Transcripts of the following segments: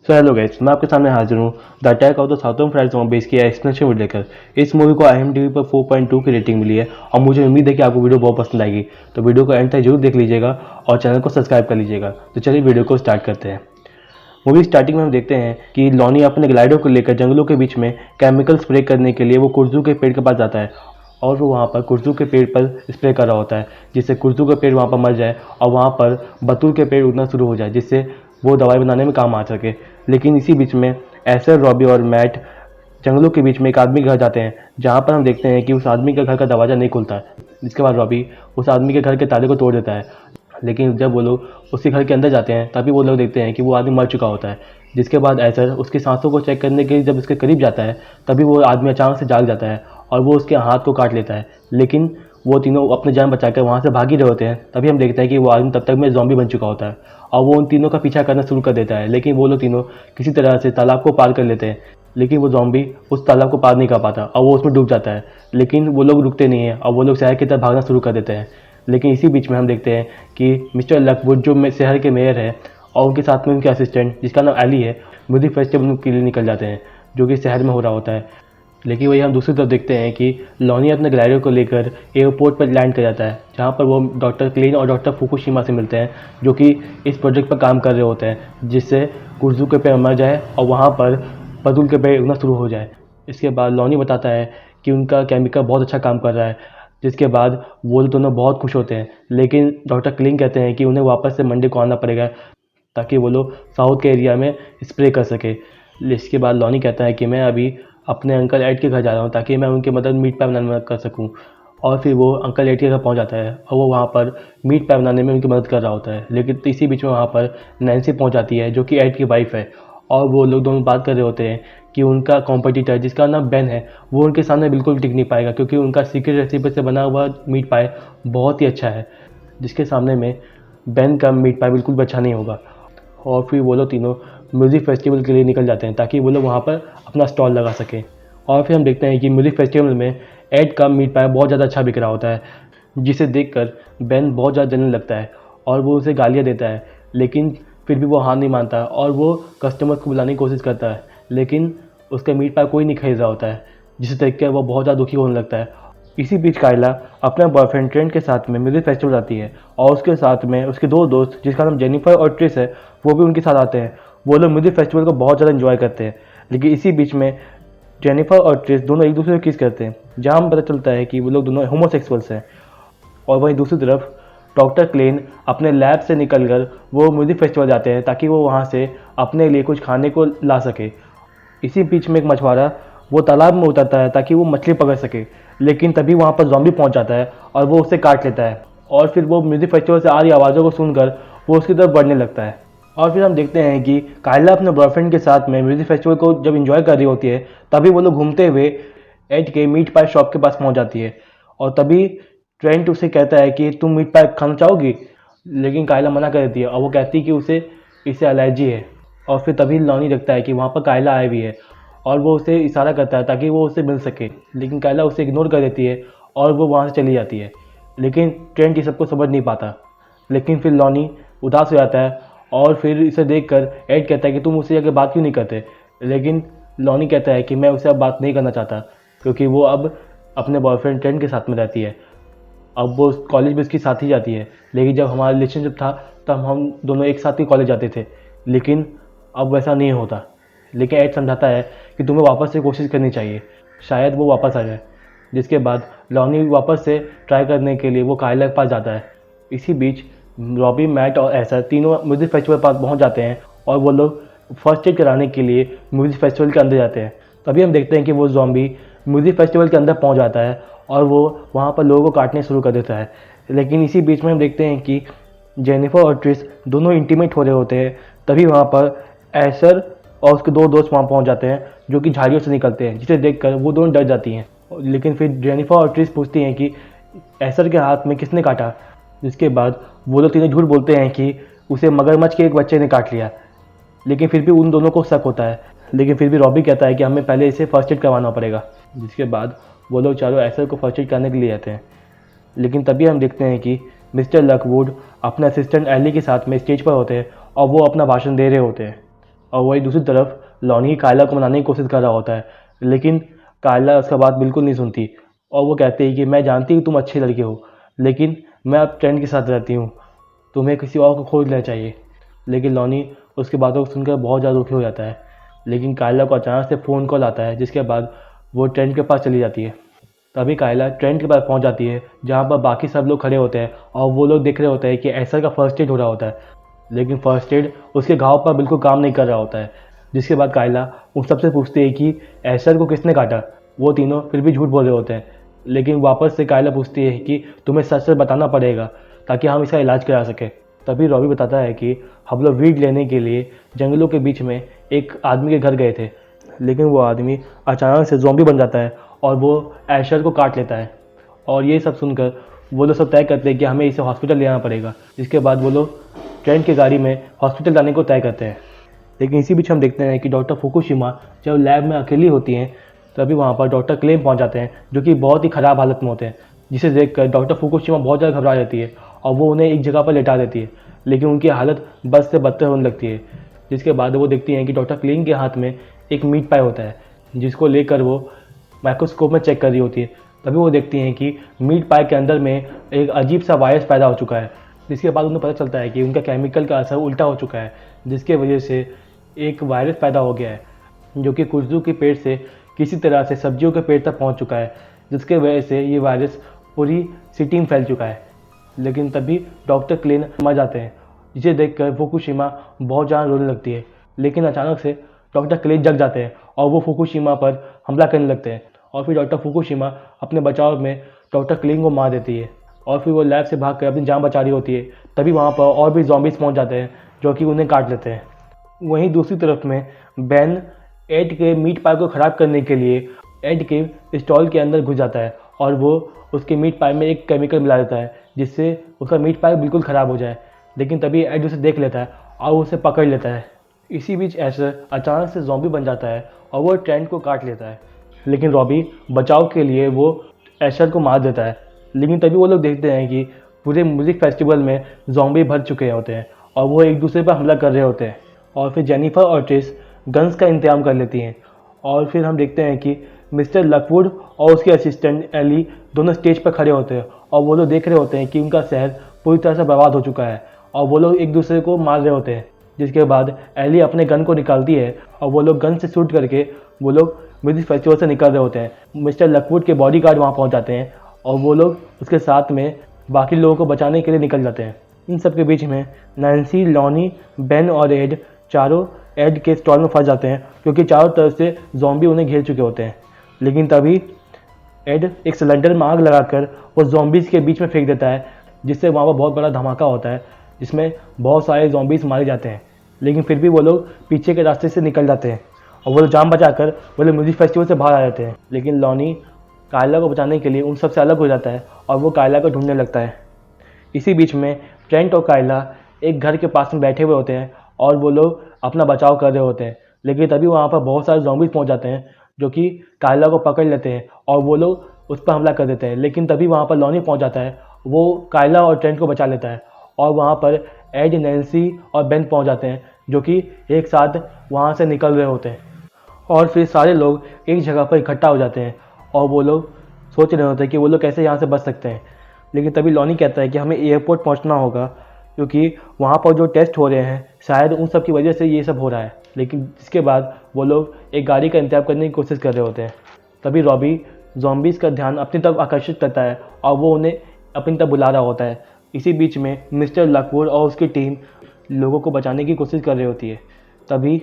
So hello guys, मैं आपके सामने हाजिर हूँ the attack of the southern fried zombies की एक्सप्लेनेशन वीडियो लेकर। इस मूवी को IMDb पर 4.2 की रेटिंग मिली है और मुझे उम्मीद है कि आपको वीडियो बहुत पसंद आएगी। तो वीडियो को एंड तक जरूर देख लीजिएगा और चैनल को सब्सक्राइब कर लीजिएगा। तो चलिए वीडियो को स्टार्ट करते हैं। मूवी स्टार्टिंग में हम देखते हैं कि लॉनी अपने ग्लाइडर को लेकर जंगलों के बीच में केमिकल स्प्रे करने के लिए वो कुर्जू के पेड़ के पास जाता है और वो वहाँ पर कुर्जू के पेड़ पर स्प्रे कर रहा होता है जिससे कुर्जू का पेड़ वहाँ पर मर जाए और वहाँ पर बतूल के पेड़ उगना शुरू हो जाए जिससे वो दवाई बनाने में काम आ सके। लेकिन इसी बीच में एसर, रॉबी और मैट जंगलों के बीच में एक आदमी के घर जाते हैं जहाँ पर हम देखते हैं कि उस आदमी के घर का दरवाज़ा नहीं खुलता है। जिसके बाद रॉबी उस आदमी के घर के ताले को तोड़ देता है। लेकिन जब वो लोग उसके घर के अंदर जाते हैं तभी वो लोग देखते हैं कि वो आदमी मर चुका होता है। जिसके बाद एसर उसकी सांसों को चेक करने के लिए जब उसके करीब जाता है तभी वो आदमी अचानक से जाग जाता है और वो उसके हाथ को काट लेता है। लेकिन वो तीनों अपनी जान बचाकर वहाँ से भाग ही रहे होते हैं। तभी हम देखते हैं कि वो आदमी तब तक में ज़ॉम्बी बन चुका होता है और वो उन तीनों का पीछा करना शुरू कर देता है। लेकिन वो लोग तीनों किसी तरह से तालाब को पार कर लेते हैं। लेकिन वो ज़ॉम्बी उस तालाब को पार नहीं कर पाता और वो उसमें डूब जाता है। लेकिन वो लोग रुकते नहीं हैं और वो लोग शहर की तरफ भागना शुरू कर देते हैं। लेकिन इसी बीच में हम देखते हैं कि मिस्टर लकवुड जो शहर के मेयर है और उनके साथ में उनके असिस्टेंट जिसका नाम एली है, म्यूजिक फेस्टिवल के लिए निकल जाते हैं जो कि शहर में हो रहा होता है। लेकिन वही हम दूसरी तरफ देखते हैं कि लॉनी अपने ग्लाइडर को लेकर एयरपोर्ट पर लैंड कर जाता है जहाँ पर वो डॉक्टर क्लीन और डॉक्टर फुकुशिमा से मिलते हैं जो कि इस प्रोजेक्ट पर काम कर रहे होते हैं जिससे कुर्जू के पेड़ मर जाए और वहाँ पर बदुल के पेड़ उगना शुरू हो जाए। इसके बाद लॉनी बताता है कि उनका केमिकल बहुत अच्छा काम कर रहा है। जिसके बाद वो दोनों बहुत खुश होते हैं। लेकिन डॉक्टर क्लीन कहते हैं कि उन्हें वापस से मंडे को आना पड़ेगा ताकि वो लोग साउथ के एरिया में स्प्रे कर सके। इसके बाद लॉनी कहता है कि मैं अभी अपने अंकल एड के घर जा रहा हूँ ताकि मैं उनकी मदद मीट पाई बनाने में कर सकूँ। और फिर वो अंकल एड के घर पहुँच जाता है और वो वहाँ पर मीट पाई बनाने में उनकी मदद कर रहा होता है। लेकिन इसी बीच में वहाँ पर नैन्सी पहुँच जाती है जो कि एड की वाइफ है और वो लोग दोनों बात कर रहे होते हैं कि उनका कॉम्पिटिटर जिसका नाम बेन है वो उनके सामने बिल्कुल टिक नहीं पाएगा क्योंकि उनका सीक्रेट रेसिपी से बना हुआ मीट पाई बहुत ही अच्छा है जिसके सामने में बेन का मीट पाई बिल्कुल भी अच्छा नहीं होगा। और फिर वो लोग तीनों म्यूज़िक फेस्टिवल के लिए निकल जाते हैं ताकि वो लोग वहाँ पर अपना स्टॉल लगा सकें। और फिर हम देखते हैं कि म्यूज़िक फेस्टिवल में एड का मीट पाई बहुत ज़्यादा अच्छा बिक रहा होता है जिसे देखकर बेन बहुत ज़्यादा जलने लगता है और वो उसे गालियाँ देता है। लेकिन फिर भी वो हार नहीं मानता और वो कस्टमर्स को बुलाने की कोशिश करता है। लेकिन उसका मीट पाई कोई नहीं खरीद रहा होता है जिसे देखकर वो बहुत ज़्यादा दुखी होने लगता है। इसी बीच कायला अपने बॉयफ्रेंड ट्रेंट के साथ में म्यूजिक फेस्टिवल आती है और उसके साथ में उसके दो दोस्त जिसका नाम जेनिफर और ट्रिस है वो भी उनके साथ आते हैं। वो लोग म्यूजिक फेस्टिवल को बहुत ज़्यादा एंजॉय करते हैं। लेकिन इसी बीच में जेनिफर और ट्रिस दोनों एक दूसरे को किस करते हैं जहाँ हमें पता चलता है कि वो लोग दोनों होमोसेक्सुअल्स हैं। और वहीं दूसरी तरफ डॉक्टर क्लेन अपने लैब से निकलकर वो म्यूजिक फेस्टिवल जाते हैं ताकि वो वहाँ से अपने लिए कुछ खाने को ला सके। इसी बीच में एक मछुआरा वो तालाब में उतरता है ताकि वो मछली पकड़ सके। लेकिन तभी वहाँ पर ज़ॉम्बी पहुँच जाता है और वो उसे काट लेता है और फिर वो म्यूज़िक फेस्टिवल से आ रही आवाज़ों को सुनकर वो उसकी तरफ बढ़ने लगता है। और फिर हम देखते हैं कि कायला अपने बॉयफ्रेंड के साथ में म्यूज़िक फेस्टिवल को जब इंजॉय कर रही होती है तभी वो लोग घूमते हुए एड के मीट पाई शॉप के पास पहुँच जाती है। और तभी ट्रेंट उसे कहता है कि तुम मीट पाई खाना चाहोगी। लेकिन कायला मना कर देती है और वो कहती है कि उसे इससे एलर्जी है। और फिर तभी लॉनी देखता है कि वहाँ पर कायला आई हुई है और वो उसे इशारा करता है ताकि वो उससे मिल सके। लेकिन कायला उसे इग्नोर कर देती है और वो वहाँ से चली जाती है। लेकिन ट्रेंट ये सबको समझ नहीं पाता। लेकिन फिर लॉनी उदास हो जाता है और फिर इसे देखकर एड कहता है कि तुम उससे आगे बात क्यों नहीं करते। लेकिन लॉनी कहता है कि मैं उससे अब बात नहीं करना चाहता क्योंकि वो अब अपने बॉयफ्रेंड ट्रेंट के साथ में रहती है। अब वो कॉलेज में उसके साथ ही जाती है। लेकिन जब हमारा रिलेशनशिप था तब हम दोनों एक साथ ही कॉलेज जाते थे। लेकिन अब वैसा नहीं होता। लेकिन एड समझाता है कि तुम्हें वापस से कोशिश करनी चाहिए, शायद वो वापस आ जाए। जिसके बाद लॉनी वापस से ट्राई करने के लिए वो कायला के पास जाता है। इसी बीच रॉबी, मैट और एसर तीनों म्यूज़िक फेस्टिवल पास पहुंच जाते हैं और वो लोग फर्स्ट एड कराने के लिए म्यूज़िक फेस्टिवल के अंदर जाते हैं। तभी हम देखते हैं कि वो ज़ॉम्बी म्यूज़िक फेस्टिवल के अंदर पहुंच जाता है और वो वहाँ पर लोगों को काटने शुरू कर देता है। लेकिन इसी बीच में हम देखते हैं कि जेनिफर और ट्रिस दोनों इंटीमेट हो रहे होते हैं। तभी वहाँ पर एसर और उसके दो दोस्त वहाँ पहुँच जाते हैं जो कि झाड़ियों से निकलते हैं जिसे देखकर वो दोनों डर जाती हैं। लेकिन फिर जेनिफर और ट्रिस पूछती हैं कि एसर के हाथ में किसने काटा। जिसके बाद वो लोग तीनों झूठ बोलते हैं कि उसे मगरमच्छ के एक बच्चे ने काट लिया। लेकिन फिर भी उन दोनों को शक होता है। लेकिन फिर भी रॉबी कहता है कि हमें पहले इसे फर्स्ट एड करवाना पड़ेगा। जिसके बाद वो लोग चारों एसर को फर्स्ट एड करने के लिए जाते हैं। लेकिन तभी हम देखते हैं कि मिस्टर लकवुड अपने असिस्टेंट एली के साथ में स्टेज पर होते हैं और वो अपना भाषण दे रहे होते हैं। और वही दूसरी तरफ लॉनी कायला को मनाने की कोशिश कर रहा होता है, लेकिन कायला उसका बात बिल्कुल नहीं सुनती और वो कहते हैं कि मैं जानती हूँ तुम अच्छी लड़की हो, लेकिन मैं अब ट्रेंड के साथ रहती हूँ, तुम्हें किसी और को खोज लेना चाहिए। लेकिन लॉनी उसकी बातों को सुनकर बहुत ज़्यादा दुखी हो जाता है। लेकिन कायला को अचानक से फ़ोन कॉल आता है, जिसके बाद वो ट्रेंड के पास चली जाती है। तभी कायला ट्रेंड के पास पहुंच जाती है, जहां पर बाकी सब लोग खड़े होते हैं और वो लोग देख रहे होते हैं कि एसर का फर्स्ट एड हो रहा होता है, लेकिन फर्स्ट एड उसके घाव पर बिल्कुल काम नहीं कर रहा होता है। जिसके बाद कायला उन सबसे पूछती है कि एसर को किसने काटा। वो तीनों फिर भी झूठ बोल रहे होते हैं, लेकिन वापस से कायला पूछती है कि तुम्हें सच सच बताना पड़ेगा ताकि हम इसका इलाज करा सकें। तभी रॉबी बताता है कि हम लोग वीड लेने के लिए जंगलों के बीच में एक आदमी के घर गए थे, लेकिन वो आदमी अचानक से ज़ॉम्बी बन जाता है और वो एशर को काट लेता है। और ये सब सुनकर वो लोग सब तय करते हैं कि हमें इसे हॉस्पिटल ले आना पड़ेगा। जिसके बाद वो लोग ट्रेन की गाड़ी में हॉस्पिटल जाने को तय करते हैं। लेकिन इसी बीच हम देखते हैं कि डॉक्टर फुकुशिमा जब लैब में अकेली होती हैं, तभी वहाँ पर डॉक्टर क्लेम पहुँच जाते हैं, जो कि बहुत ही ख़राब हालत में होते हैं। जिसे देखकर डॉक्टर फुकुशिमा बहुत ज़्यादा घबरा जाती है और वो उन्हें एक जगह पर लेटा देती है, लेकिन उनकी हालत बद से बदतर होने लगती है। जिसके बाद वो देखती हैं कि डॉक्टर क्लेन के हाथ में एक मीट पाई होता है, जिसको लेकर वो माइक्रोस्कोप में चेक कर रही होती है। तभी वो देखती हैं कि मीट पाई के अंदर में एक अजीब सा वायरस पैदा हो चुका है। जिसके बाद उन्हें पता चलता है कि उनका केमिकल का असर उल्टा हो चुका है, जिसके वजह से एक वायरस पैदा हो गया है, जो कि कुजू के पेट से किसी तरह से सब्जियों के पेट तक पहुंच चुका है, जिसके वजह से ये वायरस पूरी सिटी में फैल चुका है। लेकिन तभी डॉक्टर क्लेन मर जाते हैं, जिसे देखकर फुकुशिमा बहुत ज़्यादा रोने लगती है। लेकिन अचानक से डॉक्टर क्लेन जग जाते हैं और वो फुकुशिमा पर हमला करने लगते हैं, और फिर डॉक्टर फुकुशिमा अपने बचाव में डॉक्टर क्लेन को मार देती है और फिर वो लैब से भागकर अपनी जान बचा रही होती है। तभी वहाँ पर और भी ज़ॉम्बीज़ पहुँच जाते हैं, जो कि उन्हें काट लेते हैं। वहीं दूसरी तरफ में बेन एड के मीट पाई को ख़राब करने के लिए एड के स्टॉल के अंदर घुस जाता है और वो उसके मीट पाई में एक केमिकल मिला देता है, जिससे उसका मीट पाई बिल्कुल ख़राब हो जाए। लेकिन तभी एड उसे देख लेता है और उसे पकड़ लेता है। इसी बीच एशर अचानक से ज़ॉम्बी बन जाता है और वो ट्रेंड को काट लेता है, लेकिन रॉबी बचाव के लिए वो एशर को मार देता है। लेकिन तभी वो लोग देखते हैं कि पूरे म्यूज़िक फेस्टिवल में ज़ॉम्बी भर चुके होते हैं और वो एक दूसरे पर हमला कर रहे होते हैं। और फिर जेनिफर और ट्रिस गन्स का इंतजाम कर लेती हैं। और फिर हम देखते हैं कि मिस्टर लकवुड और उसके असिस्टेंट एली दोनों स्टेज पर खड़े होते हैं और वो लोग देख रहे होते हैं कि उनका शहर पूरी तरह से बर्बाद हो चुका है और वो लोग एक दूसरे को मार रहे होते हैं। जिसके बाद एली अपने गन को निकालती है और वो लोग गन से शूट करके वो लोग म्यूजिक फेस्टिवल से निकल रहे होते हैं। मिस्टर लकवुड के बॉडीगार्ड वहाँ पहुँच जाते हैं और वो लोग उसके साथ में बाकी लोगों को बचाने के लिए निकल जाते हैं। इन सब के बीच में नैन्सी, लॉनी, बेन और एड चारों एड के स्टॉल में फंस जाते हैं, क्योंकि चारों तरफ से ज़ॉम्बी उन्हें घेर चुके होते हैं। लेकिन तभी एड एक सिलेंडर में आग लगाकर वो ज़ॉम्बीज़ के बीच में फेंक देता है, जिससे वहाँ पर बहुत बड़ा धमाका होता है, जिसमें बहुत सारे ज़ॉम्बीज़ मारे जाते हैं। लेकिन फिर भी वो लोग पीछे के रास्ते से निकल जाते हैं और वो लोग जान बचाकर वो लोग म्यूजिक फेस्टिवल से बाहर आ जाते हैं। लेकिन लॉनी कायला को बचाने के लिए उन सबसे अलग हो जाता है और वो कायला को ढूंढने लगता है। इसी बीच में ट्रेंट और कायला एक घर के पास में बैठे हुए होते हैं और वो लोग अपना बचाव कर रहे होते हैं। लेकिन तभी वहाँ पर बहुत सारे ज़ॉम्बीज़ पहुँच जाते हैं, जो कि कायला को पकड़ लेते हैं और वो लोग उस पर हमला कर देते हैं। लेकिन तभी वहाँ पर लॉनी पहुँच जाता है, वो कायला और ट्रेंट को बचा लेता है और वहाँ पर एड, नैन्सी और बेन पहुँच जाते हैं, जो कि एक साथ वहाँ से निकल रहे होते हैं। और फिर सारे लोग एक जगह पर इकट्ठा हो जाते हैं और वो लोग सोच रहे होते हैं कि वो लोग कैसे यहाँ से बच सकते हैं। लेकिन तभी लॉनी कहता है कि हमें एयरपोर्ट पहुँचना होगा, क्योंकि वहाँ पर जो टेस्ट हो रहे हैं शायद उन सब की वजह से ये सब हो रहा है। लेकिन इसके बाद वो लोग एक गाड़ी का इंतजाम करने की कोशिश कर रहे होते हैं। तभी रॉबी ज़ॉम्बीज़ का ध्यान अपनी तरफ आकर्षित करता है और वो उन्हें अपनी तरफ बुला रहा होता है। इसी बीच में मिस्टर लकवुड और उसकी टीम लोगों को बचाने की कोशिश कर रही होती है। तभी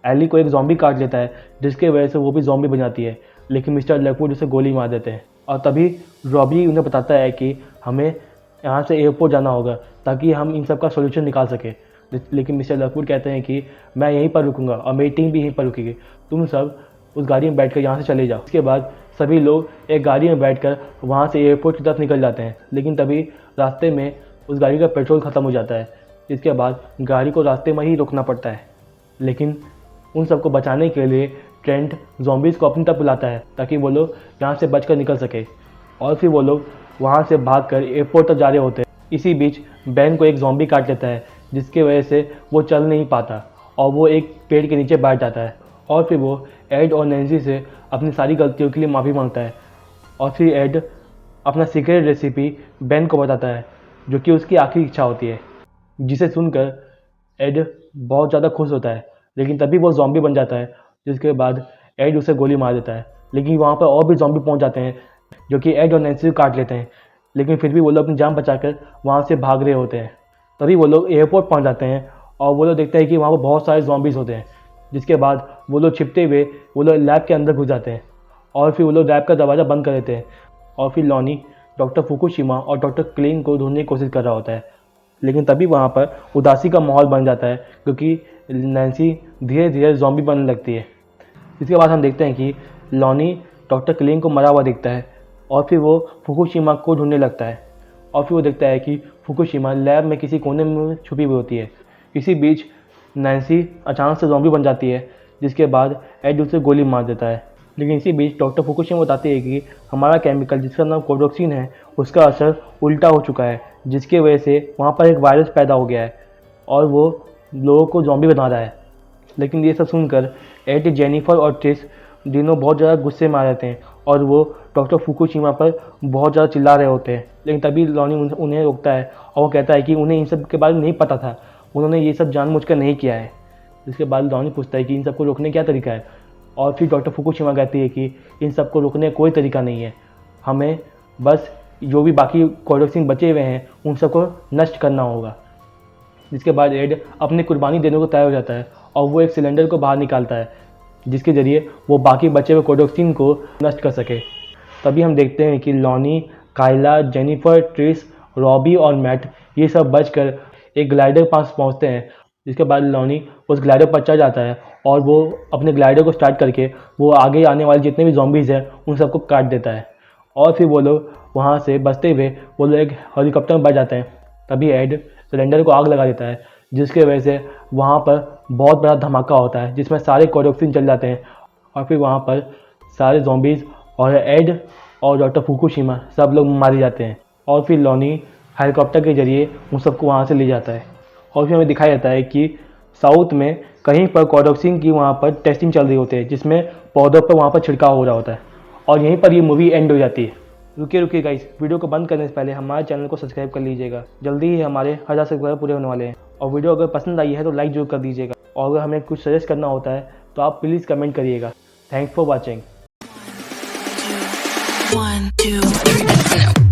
एली को एक ज़ॉम्बी काट लेता है, जिसके वजह से वो भी ज़ॉम्बी बन जाती है। लेकिन मिस्टर लकवुड उसे गोली मार देते हैं और तभी रॉबी उन्हें बताता है कि हमें यहाँ से एयरपोर्ट जाना होगा ताकि हम इन सब का सोल्यूशन निकाल सके। लेकिन मिस्टर लकवुड कहते हैं कि मैं यहीं पर रुकूंगा और मेरी टीम भी यहीं पर रुकेगी, तुम सब उस गाड़ी में बैठकर यहाँ से चले जाओ। इसके बाद सभी लोग एक गाड़ी में बैठकर वहाँ से एयरपोर्ट की तरफ निकल जाते हैं। लेकिन तभी रास्ते में उस गाड़ी का पेट्रोल ख़त्म हो जाता है, जिसके बाद गाड़ी को रास्ते में ही रोकना पड़ता है। लेकिन उन सबको बचाने के लिए ट्रेंट ज़ॉम्बीज़ को अपनी तरफ बुलाता है ताकि वो लोग यहाँ से बचकर निकल सके। और फिर वो लोग वहाँ से भागकर एयरपोर्ट तक जा रहे होते हैं। इसी बीच बेन को एक ज़ॉम्बी काट लेता है, जिसकी वजह से वो चल नहीं पाता और वो एक पेड़ के नीचे बैठ जाता है और फिर वो एड और नैन्सी से अपनी सारी गलतियों के लिए माफ़ी मांगता है। और फिर एड अपना सीक्रेट रेसिपी बेन को बताता है, जो कि उसकी आखिरी इच्छा होती है, जिसे सुनकर एड बहुत ज़्यादा खुश होता है। लेकिन तभी वो ज़ॉम्बी बन जाता है, जिसके बाद एड उसे गोली मार देता है। लेकिन वहाँ पर और भी ज़ॉम्बी पहुँच जाते हैं, जो कि एड और नैन्सी को काट लेते हैं। लेकिन फिर भी वो लोग अपनी जान बचाकर वहाँ से भाग रहे होते हैं। तभी वो लोग एयरपोर्ट पहुँच जाते हैं और वो लोग देखते हैं कि वहाँ पर बहुत सारे ज़ॉम्बीज़ होते हैं। जिसके बाद वो लोग छिपते हुए वो लोग लैब के अंदर घुस जाते हैं और फिर वो लोग लैब का दरवाज़ा बंद कर देते हैं। और फिर लॉनी डॉक्टर फुकुशिमा और डॉक्टर क्लेन को ढूंढने की कोशिश कर रहा होता है। लेकिन तभी वहाँ पर उदासी का माहौल बन जाता है, क्योंकि नैन्सी धीरे धीरे ज़ॉम्बी बनने लगती है। इसके बाद हम देखते हैं कि लॉनी डॉक्टर क्लेन को मरा हुआ दिखता है और फिर वो फुकुशिमा को ढूंढने लगता है। और फिर वो देखता है कि फुकुशिमा लैब में किसी कोने में छुपी हुई होती है। इसी बीच नैन्सी अचानक से ज़ॉम्बी बन जाती है, जिसके बाद एड उसे गोली मार देता है। लेकिन इसी बीच डॉक्टर फुकुशिमा बताती है कि हमारा केमिकल, जिसका नाम कोडोक्सिन है, उसका असर उल्टा हो चुका है, जिसकी वजह से वहाँ पर एक वायरस पैदा हो गया है और वो लोगों को ज़ॉम्बी बना रहा है। लेकिन ये सब सुनकर एड, जेनिफर और ट्रिस तीनों बहुत ज़्यादा गुस्से में आ जाते हैं और वो डॉक्टर फुकुशिमा पर बहुत ज़्यादा चिल्ला रहे होते हैं। लेकिन तभी लॉनी उन्हें रोकता है और वो कहता है कि उन्हें इन सब के बारे में नहीं पता था, उन्होंने ये सब जानबूझकर नहीं किया है। जिसके बाद लॉनी पूछता है कि इन सबको रोकने क्या तरीका है। और फिर डॉक्टर फुकुशिमा कहती है कि इन सबको रोकने का कोई तरीका नहीं है, हमें बस जो भी बाकी कोडोक्सिन बचे हुए हैं उन सबको नष्ट करना होगा। जिसके बाद एड अपनी कुर्बानी देने को तैयार हो जाता है और वो एक सिलेंडर को बाहर निकालता है, जिसके ज़रिए वो बाकी बचे हुए कोडोक्सिन को नष्ट कर सके। तभी हम देखते हैं कि लॉनी, काइला, जेनिफर, ट्रिस, रॉबी और मैट ये सब बचकर एक ग्लाइडर पास पहुंचते हैं। जिसके बाद लॉनी उस ग्लाइडर पर चढ़ जाता है और वो अपने ग्लाइडर को स्टार्ट करके वो आगे आने वाले जितने भी ज़ॉम्बीज़ हैं उन सबको काट देता है। और फिर वो लोग वहाँ से बचते हुए वो लोग एक हेलीकॉप्टर में बैठ जाते हैं। तभी एड सिलेंडर को आग लगा देता है, जिसकी वजह से वहाँ पर बहुत बड़ा धमाका होता है, जिसमें सारे कोडोक्सिन चल जाते हैं। और फिर वहाँ पर सारे ज़ॉम्बीज़ और एड और डॉक्टर फुकुशिमा सब लोग मारे जाते हैं। और फिर लॉनी हेलीकॉप्टर के जरिए उन सबको वहाँ से ले जाता है। और फिर हमें दिखाया जाता है कि साउथ में कहीं पर कोडोक्सिन की वहाँ पर टेस्टिंग चल रही होती है, जिसमें पौधों पर वहाँ पर छिड़काव हो रहा होता है। और यहीं पर ये मूवी एंड हो जाती है। रुकिए गाइस, वीडियो को बंद करने से पहले हमारे चैनल को सब्सक्राइब कर लीजिएगा। जल्दी ही हमारे 1000 सब्सक्राइबर पूरे होने वाले हैं। और वीडियो अगर पसंद आई है तो लाइक जरूर कर दीजिएगा। और अगर हमें कुछ सजेस्ट करना होता है तो आप प्लीज़ कमेंट करिएगा। Thanks for watching. 1, 2, 3.